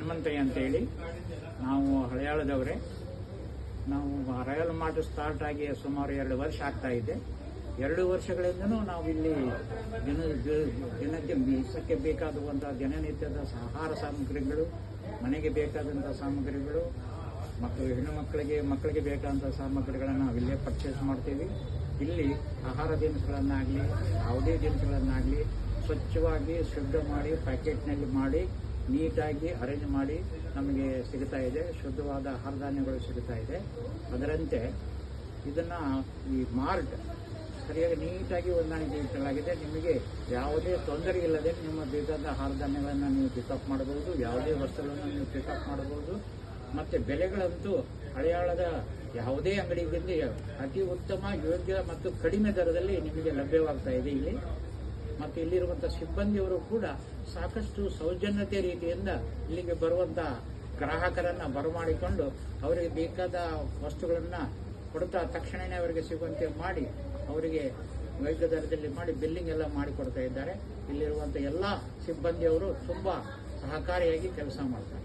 ಹನುಮಂತಯ್ಯ ಅಂತೇಳಿ. ನಾವು ಹಳೆಯಾಳದವರೇ. ನಾವು ರಾಯಲ್ ಮಾರ್ಟ್ ಸ್ಟಾರ್ಟ್ ಆಗಿ ಸುಮಾರು 2 ವರ್ಷ ಆಗ್ತಾ ಇದೆ. 2 ವರ್ಷಗಳಿಂದನೂ ನಾವು ಇಲ್ಲಿ ದಿನಕ್ಕೆ ಮೀಸಕ್ಕೆ ಬೇಕಾಗುವಂತಹ ದಿನನಿತ್ಯದ ಆಹಾರ ಸಾಮಗ್ರಿಗಳು, ಮನೆಗೆ ಬೇಕಾದಂಥ ಸಾಮಗ್ರಿಗಳು ಮತ್ತು ಹೆಣ್ಣು ಮಕ್ಕಳಿಗೆ ಬೇಕಾದಂಥ ಸಾಮಗ್ರಿಗಳನ್ನು ನಾವು ಇಲ್ಲೇ ಪರ್ಚೇಸ್ ಮಾಡ್ತೀವಿ. ಇಲ್ಲಿ ಆಹಾರ ದಿನಸುಗಳನ್ನಾಗಲಿ ಯಾವುದೇ ದಿನಸುಗಳನ್ನಾಗಲಿ ಸ್ವಚ್ಛವಾಗಿ ಶುದ್ಧ ಮಾಡಿ ಪ್ಯಾಕೆಟ್ನಲ್ಲಿ ಮಾಡಿ ನೀಟಾಗಿ ಅರೇಂಜ್ ಮಾಡಿ ನಮಗೆ ಸಿಗ್ತಾ ಇದೆ. ಶುದ್ಧವಾದ ಆಹಾರ ಧಾನ್ಯಗಳು ಸಿಗ್ತಾ ಇದೆ. ಅದರಂತೆ ಇದನ್ನು ಈ ಮಾರ್ಟ್ ಸರಿಯಾಗಿ ನೀಟಾಗಿ ಹೊಂದಾಣಿಕೆ ಇಟ್ಟಲಾಗಿದೆ. ನಿಮಗೆ ಯಾವುದೇ ತೊಂದರೆ ಇಲ್ಲದೆ ನಿಮ್ಮ ಬೇಕಾದ ಆಹಾರ ಧಾನ್ಯಗಳನ್ನು ನೀವು ಪಿಕಪ್ ಮಾಡಬಹುದು, ಯಾವುದೇ ವಸ್ತುಗಳನ್ನು ನೀವು ಪಿಕಪ್ ಮಾಡಬಹುದು. ಮತ್ತು ಬೆಲೆಗಳಂತೂ ಹಳೆಯಾಳದ ಯಾವುದೇ ಅಂಗಡಿಯಲ್ಲಿ ಅತಿ ಉತ್ತಮ, ಯೋಗ್ಯ ಮತ್ತು ಕಡಿಮೆ ದರದಲ್ಲಿ ನಿಮಗೆ ಲಭ್ಯವಾಗ್ತಾ ಇದೆ ಇಲ್ಲಿ. ಮತ್ತು ಇಲ್ಲಿರುವಂಥ ಸಿಬ್ಬಂದಿಯವರು ಕೂಡ ಸಾಕಷ್ಟು ಸೌಜನ್ಯತೆ ರೀತಿಯಿಂದ ಇಲ್ಲಿಗೆ ಬರುವಂಥ ಗ್ರಾಹಕರನ್ನು ಬರಮಾಡಿಕೊಂಡು ಅವರಿಗೆ ಬೇಕಾದ ವಸ್ತುಗಳನ್ನು ಕೊಡ್ತಾ ತಕ್ಷಣವೇ ಅವರಿಗೆ ಸಿಗುವಂತೆ ಮಾಡಿ ಅವರಿಗೆ ವೈದ್ಯ ದರದಲ್ಲಿ ಮಾಡಿ ಬಿಲ್ಲಿಂಗ್ ಎಲ್ಲ ಮಾಡಿಕೊಡ್ತಾ ಇದ್ದಾರೆ. ಇಲ್ಲಿರುವಂಥ ಎಲ್ಲ ಸಿಬ್ಬಂದಿಯವರು ತುಂಬ ಸಹಕಾರಿಯಾಗಿ ಕೆಲಸ ಮಾಡ್ತಾರೆ.